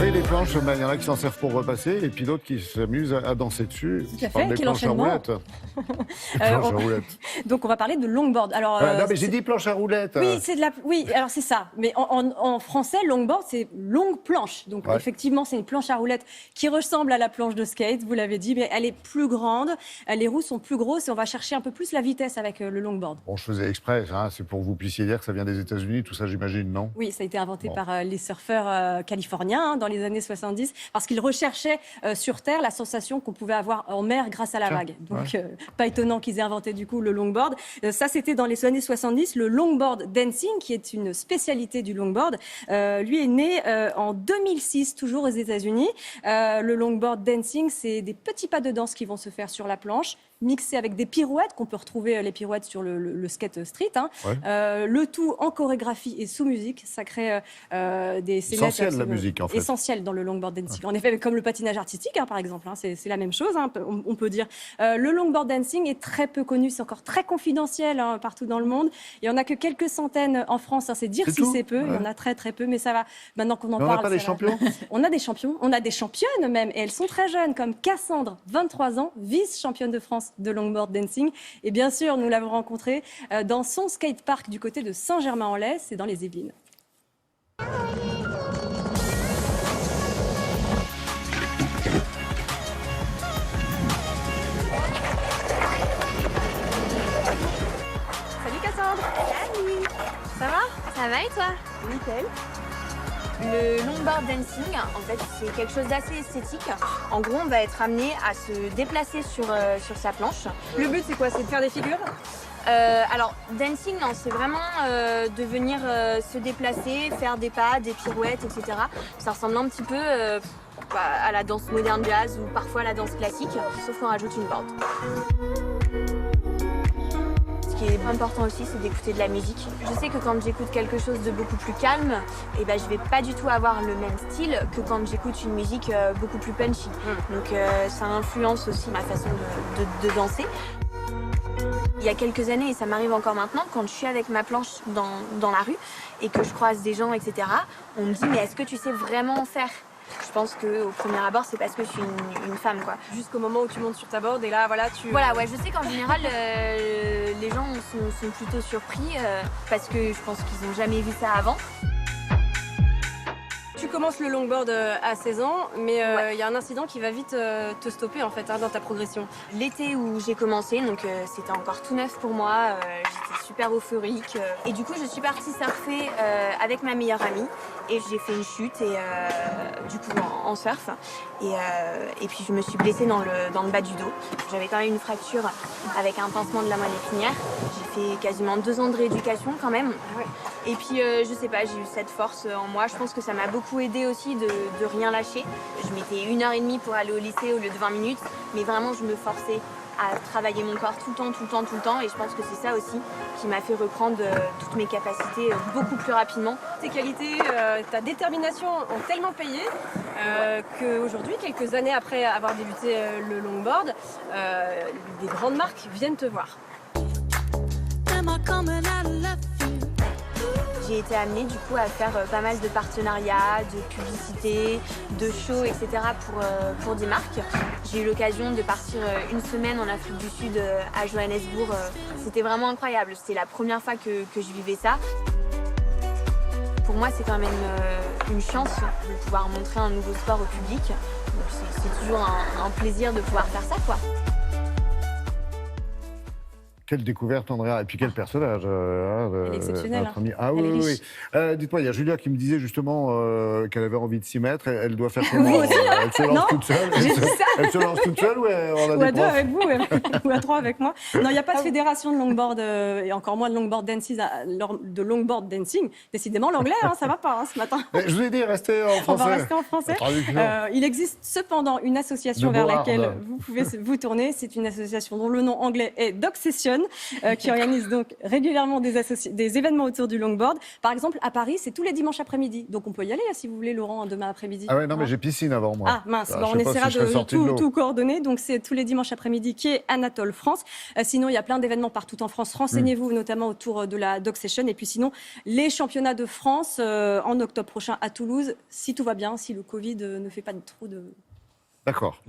Oui, les planches, il y en a qui s'en servent pour repasser et puis d'autres qui s'amusent à danser dessus. Tout à Je parle fait, des quel planches à enchaînement. roulettes. Les planches à roulettes. Donc on va parler de longboard. Alors, Non, mais j'ai dit planche à roulettes. oui, oui, alors c'est ça. Mais en français, longboard, c'est longue planche. Donc Ouais. effectivement, c'est une planche à roulettes qui ressemble à la planche de skate, vous l'avez dit, mais elle est plus grande, les roues sont plus grosses et on va chercher un peu plus la vitesse avec le longboard. Bon, je faisais exprès, hein, c'est pour que vous puissiez dire que ça vient des États-Unis, tout ça, j'imagine, non? Oui, ça a été inventé Bon. par les surfeurs californiens dans les années 70 parce qu'ils recherchaient sur Terre la sensation qu'on pouvait avoir en mer grâce à la Tiens, vague. Donc, pas étonnant qu'ils aient inventé du coup le longboard. Ça, c'était dans les années 70. Le longboard dancing, qui est une spécialité du longboard, lui est né en 2006, toujours aux États-Unis. Le longboard dancing, c'est des petits pas de danse qui vont se faire sur la planche, mixé avec des pirouettes, qu'on peut retrouver les pirouettes sur le skate street. Hein. Ouais. Le tout en chorégraphie et sous musique. Ça crée des scénettes Essentiel, la musique, en fait. essentielles dans le longboard dancing. En effet, comme le patinage artistique, hein, par exemple. Hein, c'est la même chose, hein, on peut dire. Le longboard dancing est très peu connu. C'est encore très confidentiel hein, partout dans le monde. Il n'y en a que quelques centaines en France. Hein, c'est dire si c'est peu. Il y en a très, très peu. Mais ça va. Maintenant qu'on en Mais parle. on n'a pas des champions? On a des champions. On a des championnes même. Et elles sont très jeunes, comme Cassandre, 23 ans, vice-championne de France de longboard dancing. Et bien sûr, nous l'avons rencontrée dans son skatepark du côté de Saint-Germain-en-Laye, c'est dans les Yvelines. Salut Cassandre. Salut. Ça va? Ça va et toi? Nickel. Le longboard dancing, en fait, c'est quelque chose d'assez esthétique. En gros, on va être amené à se déplacer sur sa planche. Le but c'est quoi? C'est de faire des figures? Alors, dancing, non, c'est vraiment de venir se déplacer, faire des pas, des pirouettes, etc. Ça ressemble un petit peu à la danse moderne jazz ou parfois à la danse classique, sauf qu'on rajoute une board. Ce qui est important aussi, c'est d'écouter de la musique. Je sais que quand j'écoute quelque chose de beaucoup plus calme, eh ben, je vais pas du tout avoir le même style que quand j'écoute une musique beaucoup plus punchy. Donc ça influence aussi ma façon de danser. Il y a quelques années, et ça m'arrive encore maintenant, quand je suis avec ma planche dans la rue et que je croise des gens, etc., on me dit « mais est-ce que tu sais vraiment en faire ?» Je pense qu'au premier abord, c'est parce que je suis une femme, quoi. Jusqu'au moment où tu montes sur ta board et là, voilà, tu... Voilà, ouais, je sais qu'en général, les gens sont plutôt surpris parce que je pense qu'ils n'ont jamais vu ça avant. Tu commences le longboard à 16 ans, mais il y a un incident qui va vite te stopper en fait hein, dans ta progression. L'été où j'ai commencé, donc c'était encore tout neuf pour moi, j'étais super euphorique. Et du coup, je suis partie surfer avec ma meilleure amie et j'ai fait une chute et du coup en surf. Et puis je me suis blessée dans le bas du dos. J'avais quand même une fracture avec un pincement de la moelle épinière. J'ai fait quasiment 2 ans de rééducation quand même. Et puis je sais pas, j'ai eu cette force en moi. Je pense que ça m'a beaucoup aidé aussi de rien lâcher. Je mettais 1h30 pour aller au lycée au lieu de 20 minutes. Mais vraiment, je me forçais à travailler mon corps tout le temps. Et je pense que c'est ça aussi qui m'a fait reprendre toutes mes capacités beaucoup plus rapidement. Tes qualités, ta détermination ont tellement payé qu'aujourd'hui, quelques années après avoir débuté le longboard, des grandes marques viennent te voir. J'ai été amenée du coup à faire pas mal de partenariats, de publicités, de shows, etc. pour des marques. J'ai eu l'occasion de partir une semaine en Afrique du Sud à Johannesburg. C'était vraiment incroyable. C'était la première fois que je vivais ça. Pour moi, c'est quand même une chance de pouvoir montrer un nouveau sport au public. C'est toujours un plaisir de pouvoir faire ça, quoi. Quelle découverte, Andrea. Et puis quel personnage. Elle est exceptionnelle. Notre amie. Ah oui, Elle est oui, oui. Dites-moi, il y a Julia qui me disait justement qu'elle avait envie de s'y mettre. Elle doit faire Oui, comment? aussi. Elle se lance Non, toute seule? j'ai dit ça. Elle se lance toute seule ou on a Ou des à 2 profs? avec vous, ou à 3 avec moi. Non, il n'y a pas de fédération de longboard et encore moins de longboard dancing. Décidément, l'anglais, hein, ça va pas hein, ce matin. Mais je vous ai dit, restez en français. On va rester en français. Il existe cependand une association De vers Board. laquelle vous pouvez vous tourner. C'est une association dont le nom anglais est Dog Session. qui organise donc régulièrement des événements autour du longboard. Par exemple, à Paris, c'est tous les dimanches après-midi. Donc on peut y aller si vous voulez, Laurent, demain après-midi. Ah ouais, non, mais j'ai piscine avant moi. Ah mince, Ah, bon, je on sais pas essaiera si je serais de sorti de l'eau. tout coordonner. Donc c'est tous les dimanches après-midi qui est Anatole France. Sinon, il y a plein d'événements partout en France. Renseignez-vous notamment autour de la Dog Session. Et puis sinon, les championnats de France en octobre prochain à Toulouse, si tout va bien, si le Covid ne fait pas trop de... D'accord.